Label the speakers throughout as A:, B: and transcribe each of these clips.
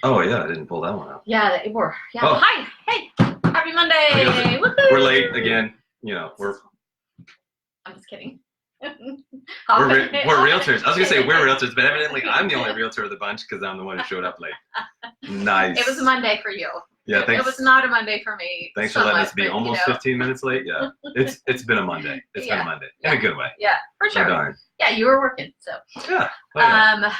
A: Oh yeah, I didn't pull that one up.
B: Yeah, they were. Yeah.
A: Oh,
B: Hi. Hey. Happy Monday.
A: we're
B: Woohoo.
A: late again. You know,
B: I'm just kidding.
A: we're realtors. I was gonna say we're realtors, but evidently I'm the only realtor of the bunch because I'm the one who showed up late. Nice.
B: It was a Monday for you.
A: Yeah, thanks.
B: It was not a Monday for me.
A: Thanks for letting us be almost 15 minutes late. Yeah, it's been a Monday. It's been a Monday in a good way.
B: Yeah, for sure.
A: Oh, darn.
B: Yeah, you were working, so.
A: Yeah. Oh, yeah.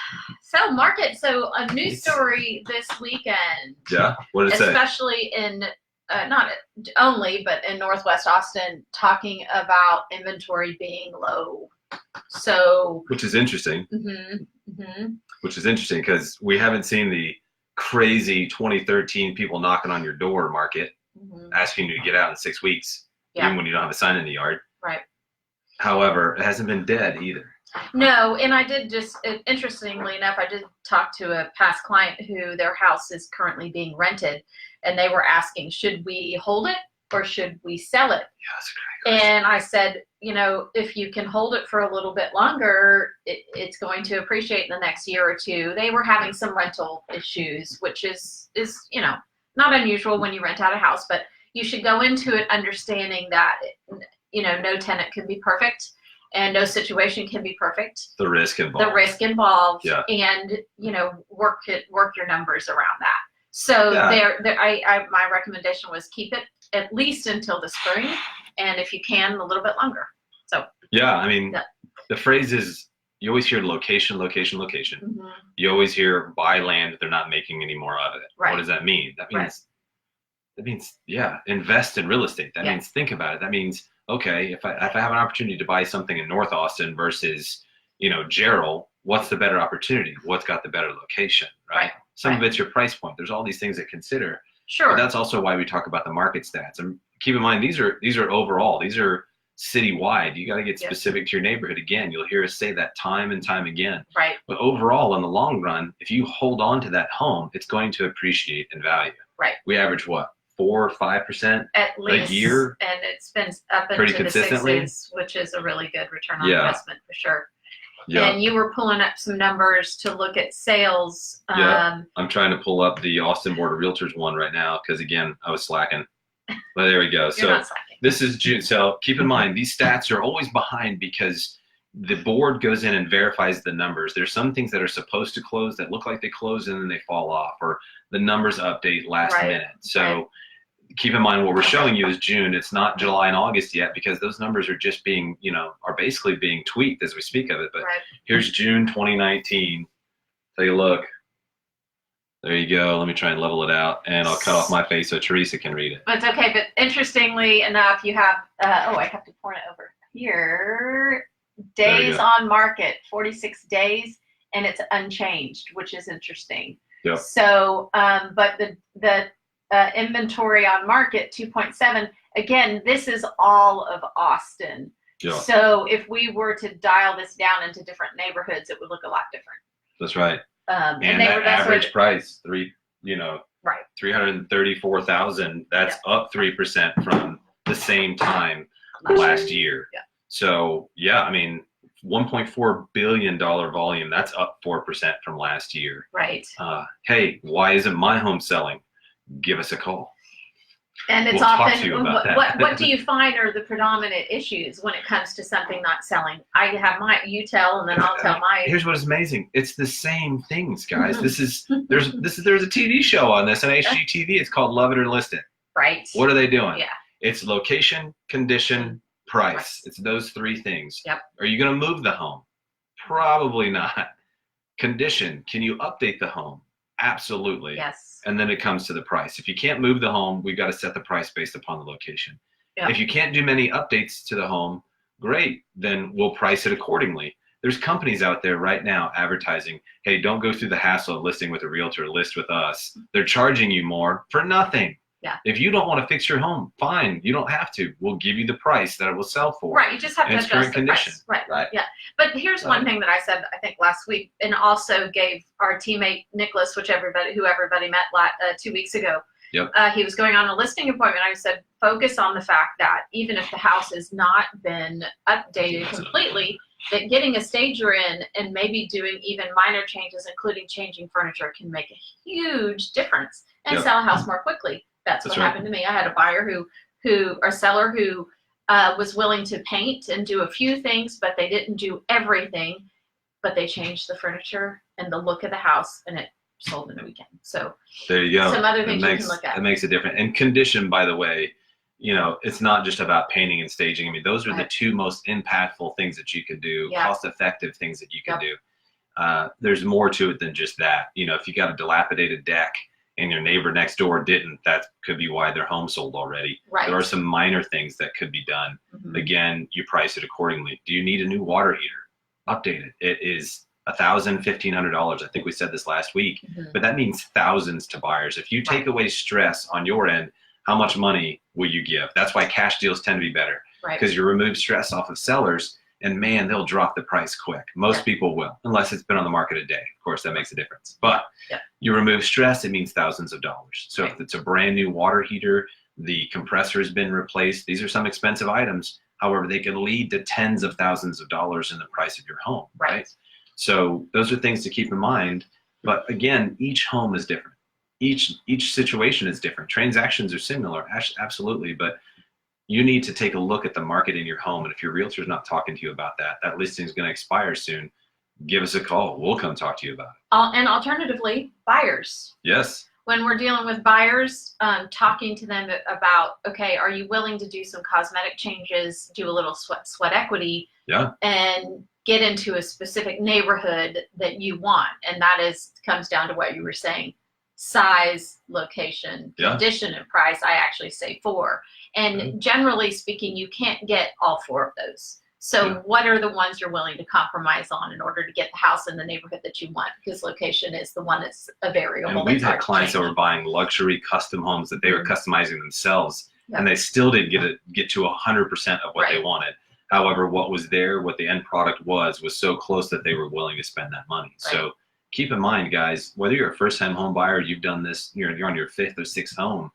B: So market. So a news story this weekend.
A: Yeah. What did it say?
B: Especially in not only, but in Northwest Austin, talking about inventory being low. So.
A: Which is interesting. Which is interesting because we haven't seen the crazy 2013 people knocking on your door market, asking you to get out in 6 weeks, even when you don't have a sign in the yard.
B: Right.
A: However, it hasn't been dead either.
B: No, and I did interestingly enough, I did talk to a past client who their house is currently being rented, and they were asking, should we hold it or should we sell it?
A: Yeah, that's a great question.
B: And I said, you know, if you can hold it for a little bit longer, it's going to appreciate in the next year or two. They were having some rental issues, which is you know, not unusual when you rent out a house, but you should go into it understanding that, you know, no tenant can be perfect and no situation can be perfect.
A: The risk involved. Yeah.
B: And, you know, work your numbers around that. So my recommendation was keep it at least until the spring, and if you can, a little bit longer. So
A: yeah, I mean, the phrase is, you always hear location. You always hear buy land if they're not making any more of it.
B: Right.
A: What does that mean? That means invest in real estate. That means think about it. That means, okay, if I have an opportunity to buy something in North Austin versus, you know, Jarrell, what's the better opportunity? What's got the better location, right? Some of it's your price point. There's all these things to consider.
B: Sure.
A: But that's also why we talk about the market stats. And keep in mind, these are overall. These are citywide. You got to get specific to your neighborhood. Again, you'll hear us say that time and time again.
B: Right.
A: But overall, in the long run, if you hold on to that home, it's going to appreciate in value.
B: Right.
A: We average what? 4 or 5%
B: at least
A: a year,
B: and it's been up
A: pretty
B: into
A: consistently,
B: the 6s, which is a really good return on investment for sure.
A: Yeah.
B: And you were pulling up some numbers to look at sales.
A: Yeah, I'm trying to pull up the Austin Board of Realtors one right now because, again, I was slacking. But there we go.
B: So
A: this is June. So keep in mind, these stats are always behind because the board goes in and verifies the numbers. There's some things that are supposed to close that look like they close and then they fall off, or the numbers update last minute. So keep in mind, what we're showing you is June. It's not July and August yet because those numbers are just being, you know, are basically being tweaked as we speak of it. But here's June 2019. Take a look. There you go. Let me try and level it out, and I'll cut off my face so Teresa can read it.
B: It's okay, but interestingly enough, you have, I have to point it over here. Days on market, 46 days, and it's unchanged, which is interesting.
A: Yep.
B: So, but the inventory on market 2.7. Again, this is all of Austin.
A: Yeah.
B: So if we were to dial this down into different neighborhoods, it would look a lot different.
A: That's right.
B: And
A: that average price, $334,000. That's up 3% from the same time last year.
B: Yeah.
A: So I mean, $1.4 billion volume. That's up 4% from last year.
B: Right.
A: Hey, why isn't my home selling? Give us a call.
B: And it's often, what do you find are the predominant issues when it comes to something not selling? I have you tell, and then I'll tell my.
A: Here's what is amazing. It's the same things, guys. There's a TV show on this on HGTV. It's called Love It or List It.
B: Right.
A: What are they doing?
B: Yeah.
A: It's location, condition, price. Right. It's those three things.
B: Yep.
A: Are you going to move the home? Probably not. Condition. Can you update the home? Absolutely.
B: Yes.
A: And then it comes to the price. If you can't move the home, we've got to set the price based upon the location. Yep. If you can't do many updates to the home, great. Then we'll price it accordingly. There's companies out there right now advertising, hey, don't go through the hassle of listing with a realtor, list with us. They're charging you more for nothing.
B: Yeah.
A: If you don't want to fix your home, fine. You don't have to. We'll give you the price that it will sell for.
B: Right. You just have to adjust the price. Right. Yeah. But here's one thing that I said, I think last week, and also gave our teammate Nicholas, who everybody met 2 weeks ago.
A: Yep.
B: He was going on a listing appointment. I said, focus on the fact that even if the house has not been updated completely, that getting a stager in and maybe doing even minor changes, including changing furniture, can make a huge difference and
A: Yep.
B: sell a house more quickly. That's what
A: right.
B: happened to me. I had a buyer or seller who was willing to paint and do a few things, but they didn't do everything. But they changed the furniture and the look of the house, and it sold in a weekend. So
A: there you go.
B: some other things you can look at.
A: It makes it different. And condition, by the way, you know, it's not just about painting and staging. I mean, those are the two most impactful things that you can do, cost-effective things that you can do. There's more to it than just that. You know, if you got a dilapidated deck and your neighbor next door didn't, that could be why their home sold already.
B: Right.
A: There are some minor things that could be done. Again, you price it accordingly. Do you need a new water heater? Update it. It is $1,000, $1,500. I think we said this last week, but that means thousands to buyers. If you take away stress on your end, how much money will you give? That's why cash deals tend to be better, because you remove stress off of sellers, and man, they'll drop the price quick. Most people will, unless it's been on the market a day. Of course, that makes a difference. But you remove stress, it means thousands of dollars. So if it's a brand new water heater, the compressor has been replaced, these are some expensive items. However, they can lead to tens of thousands of dollars in the price of your home, right? So those are things to keep in mind. But again, each home is different. Each situation is different. Transactions are similar, absolutely, but you need to take a look at the market in your home. And if your realtor's not talking to you about that, that listing is going to expire soon. Give us a call. We'll come talk to you about it.
B: And alternatively, buyers.
A: Yes.
B: When we're dealing with buyers, talking to them about, okay, are you willing to do some cosmetic changes, do a little sweat equity, and get into a specific neighborhood that you want? And that comes down to what you were saying. Size, location, condition, and price. I actually say 4. And generally speaking, you can't get all 4 of those. So what are the ones you're willing to compromise on in order to get the house in the neighborhood that you want? Because location is the one that's a variable.
A: And we've had clients that were buying luxury custom homes that they were customizing themselves, and they still didn't get to 100% of what they wanted. However, what was there, what the end product was so close that they were willing to spend that money. So keep in mind, guys, whether you're a first-time home buyer, you've done this, you're on your 5th or 6th home,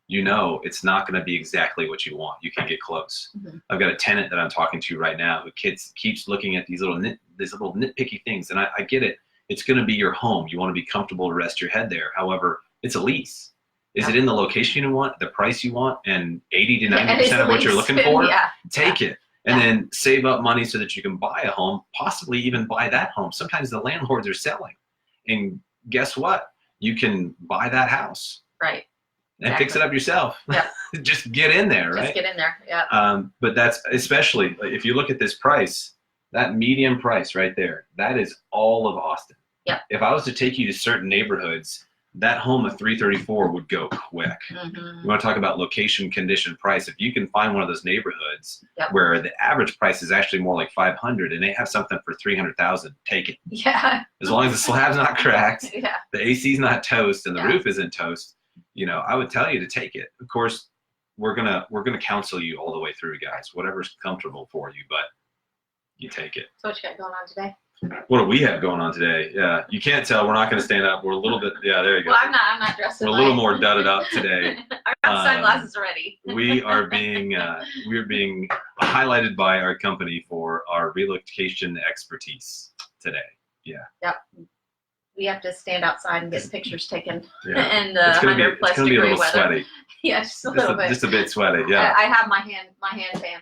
A: you know it's not going to be exactly what you want. You can get close. I've got a tenant that I'm talking to right now who keeps looking at these little nitpicky things, and I get it. It's going to be your home. You want to be comfortable to rest your head there. However, it's a lease. Is it in the location you want, the price you want, and 80 to 90% of what you're looking for? Take it. And then save up money so that you can buy a home, possibly even buy that home. Sometimes the landlords are selling. And guess what? You can buy that house.
B: Right.
A: And fix it up yourself. Just get in there, right?
B: Just get in there,
A: but that's especially, if you look at this price, that median price right there, that is all of Austin. If I was to take you to certain neighborhoods, that home of 334 would go quick. You want to talk about location, condition, price. If you can find one of those neighborhoods where the average price is actually more like 500 and they have something for 300,000, take it. As long as the slab's not cracked, the AC's not toast, and the roof isn't toast, you know, I would tell you to take it. Of course, we're gonna counsel you all the way through, guys. Whatever's comfortable for you, but you take it.
B: So what you got going on today?
A: What do we have going on today? Yeah, you can't tell. We're not going to stand up. We're a little bit. Yeah, there you go.
B: Well, I'm not dressed.
A: We're a little more dudded up today.
B: I got sunglasses ready.
A: we are being highlighted by our company for our relocation expertise today.
B: We have to stand outside and get pictures taken in the
A: it's gonna
B: 100+
A: it's gonna be a
B: degree
A: little
B: weather.
A: sweaty.
B: Just a little bit.
A: Just a bit sweaty. Yeah.
B: I have my hand fan.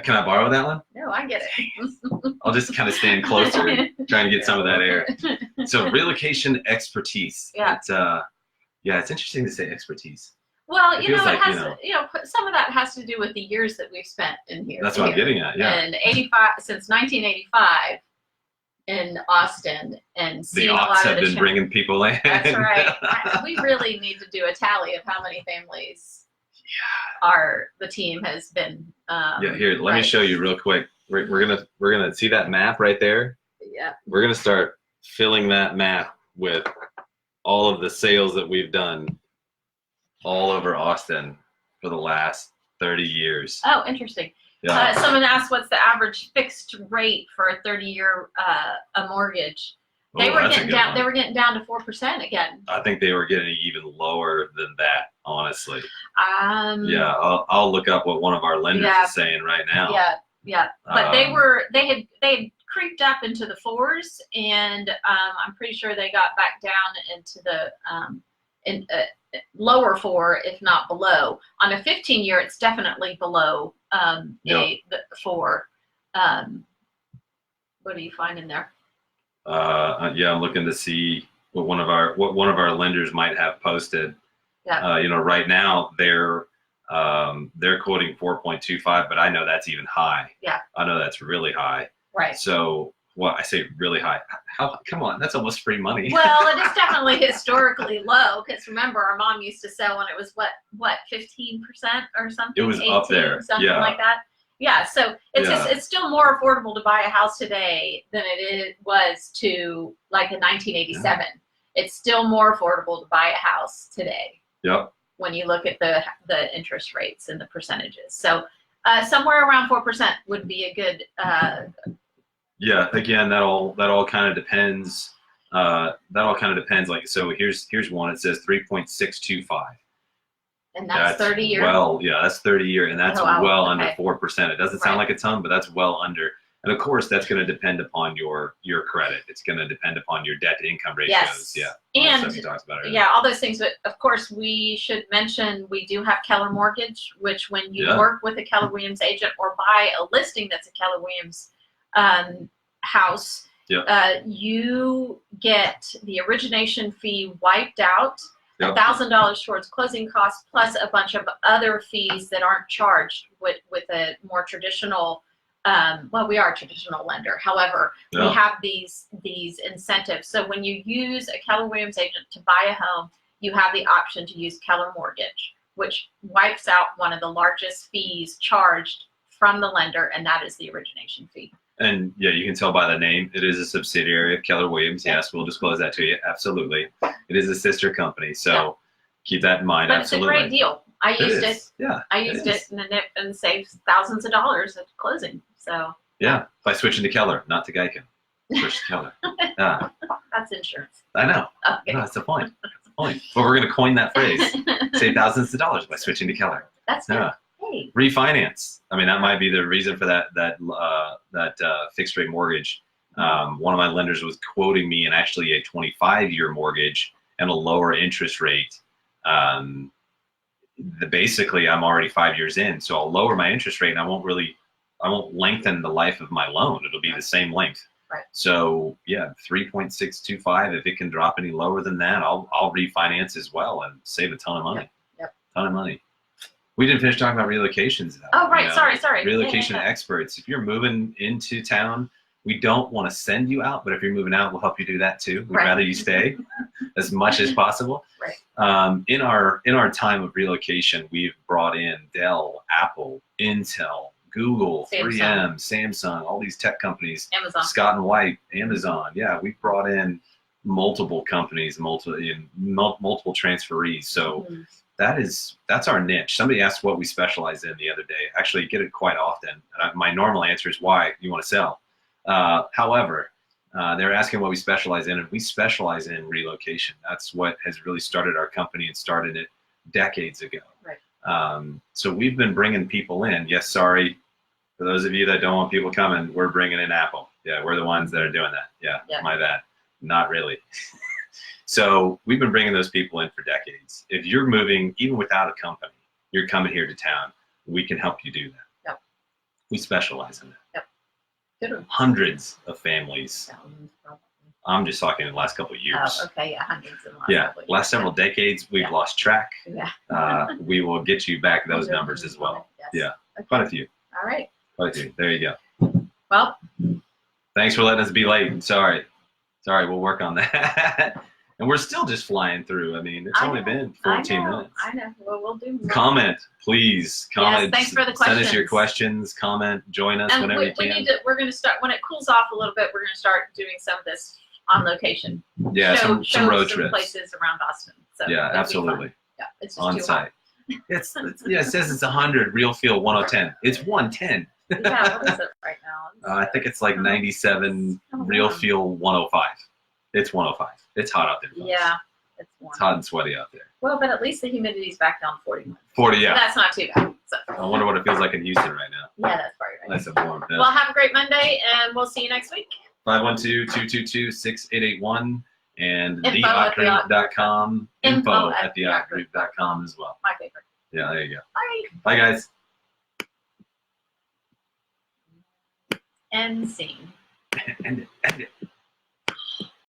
A: Can I borrow that one?
B: No, I get it.
A: I'll just kind of stand closer, trying to get some of that air. So relocation expertise. It's interesting to say expertise.
B: Well, it has some of that has to do with the years that we've spent in here.
A: That's what I'm getting at. Yeah.
B: And since 1985 in Austin, and seeing
A: the
B: a lot
A: aughts
B: of
A: have
B: the
A: been bringing people in.
B: That's right. We really need to do a tally of how many families the team has been.
A: Here, let me show you real quick. We're gonna see that map right there. We're gonna start filling that map with all of the sales that we've done all over Austin for the last 30 years.
B: Oh, interesting. Someone asked what's the average fixed rate for a 30-year a mortgage. They were getting down to 4% again.
A: I think they were getting even lower than that, honestly. I'll look up what one of our lenders is saying right now.
B: Yeah, but they had creeped up into the 4s, and I'm pretty sure they got back down into the lower 4, if not below. On a 15-year, it's definitely below the 4. What are you finding there?
A: Yeah, I'm looking to see what one of our lenders might have posted.
B: Yeah.
A: Right now they're quoting 4.25, but I know that's even high.
B: Yeah.
A: I know that's really high.
B: Right.
A: So, well, I say really high. Come on, that's almost free money.
B: Well, it is definitely historically low, because remember, our mom used to sell when it was what 15% or something.
A: It was
B: 18,
A: up there,
B: something like that. Yeah, so it's still more affordable to buy a house today than was to like in 1987. Yeah. It's still more affordable to buy a house today.
A: Yep.
B: When you look at the interest rates and the percentages, so somewhere around 4% would be a good.
A: Yeah. Again, that all kind of depends. Like, so here's one. It says 3.625.
B: And that's 30 year.
A: Well, yeah, that's 30-year, and that's under 4%. It doesn't sound like a ton, but that's well under. And of course, that's going to depend upon your credit. It's going to depend upon your debt to income ratios.
B: Yes.
A: Yeah.
B: And
A: all
B: those things. But of course, we should mention we do have Keller Mortgage, which when you work with a Keller Williams agent or buy a listing that's a Keller Williams house, you get the origination fee wiped out. $1,000 towards closing costs, plus a bunch of other fees that aren't charged with a more traditional. We are a traditional lender. However, we have these incentives. So when you use a Keller Williams agent to buy a home, you have the option to use Keller Mortgage, which wipes out one of the largest fees charged from the lender, and that is the origination fee.
A: And yeah, you can tell by the name, it is a subsidiary of Keller Williams. Yes, we'll disclose that to you. Absolutely. It is a sister company. So keep that in mind.
B: But
A: absolutely.
B: It's a great deal. I used it.
A: Yeah.
B: I used it and saved thousands of dollars at closing. So
A: yeah, by switching to Keller, not to Geico. Switch to Keller. Yeah.
B: That's insurance.
A: I know.
B: Okay.
A: No, that's the point. But we're going to coin that phrase. Save thousands of dollars by switching to Keller.
B: That's good. Yeah. Hey.
A: Refinance. I mean, that might be the reason for that fixed rate mortgage. One of my lenders was quoting me in actually a 25-year mortgage and a lower interest rate. Basically, I'm already 5 years in, so I'll lower my interest rate, and I won't lengthen the life of my loan. It'll be the same length.
B: Right.
A: So yeah, 3.625. If it can drop any lower than that, I'll refinance as well and save a ton of money.
B: Yep.
A: Ton of money. We didn't finish talking about relocations though.
B: Oh, right. Sorry.
A: Relocation experts. If you're moving into town, we don't want to send you out, but if you're moving out, we'll help you do that too. We'd rather you stay as much as possible.
B: Right.
A: In our time of relocation, we've brought in Dell, Apple, Intel, Google, 3M, Samsung, all these tech companies.
B: Amazon.
A: Scott and White, Amazon. Yeah, we've brought in multiple companies, multiple transferees. So that's our niche. Somebody asked what we specialize in the other day. Actually, I get it quite often. My normal answer is why you want to sell. However, they're asking what we specialize in, and we specialize in relocation. That's what has really started our company and started it decades ago.
B: Right.
A: So we've been bringing people in. Yes, sorry. For those of you that don't want people coming, we're bringing in Apple. Yeah, we're the ones that are doing that. Yeah. My bad. Not really. So we've been bringing those people in for decades. If you're moving, even without a company, you're coming here to town, we can help you do that.
B: Yep.
A: We specialize in that.
B: Yep. Good.
A: Hundreds of families. I'm just talking in the last couple of years.
B: Oh, okay, yeah, hundreds in the last couple of years.
A: Last several decades, we've lost track.
B: Yeah.
A: We will get you back those numbers as well.
B: Yes.
A: Yeah,
B: okay.
A: Quite a few.
B: All right.
A: Quite a few. There you go.
B: Well.
A: Thanks for letting us be late. Sorry, we'll work on that. And we're still just flying through. I mean, it's only been 14 minutes.
B: I know. Well, we'll do more.
A: Comment, please. Comment.
B: Yes, thanks for the questions.
A: Send us your questions. Comment. Join us whenever you can.
B: We're going to start, when it cools off a little bit, we're going to start doing some of this on location.
A: Yeah, some road trips.
B: Some places around Austin. So
A: yeah, absolutely.
B: Yeah, it's just
A: on site. It says it's 100, real feel 110. It's 110.
B: Yeah, what is it right now?
A: I think it's like 97, real feel 105. It's 105. It's hot out there.
B: Yeah, It's warm.
A: It's hot and sweaty out there.
B: Well, but at least the humidity's back down to 41.
A: 40, yeah.
B: So that's not too bad. So.
A: I wonder what it feels like in Houston right now.
B: Yeah, that's probably right.
A: Nice and warm. Yeah.
B: Well, have a great Monday, and we'll see you next week.
A: 512-222-6881 and
B: Info
A: theyachtgroup.com.
B: Info
A: Info at theyachtgroup.com as well.
B: My favorite.
A: Yeah, there you go.
B: Bye.
A: Bye, guys.
B: End scene.
A: End it.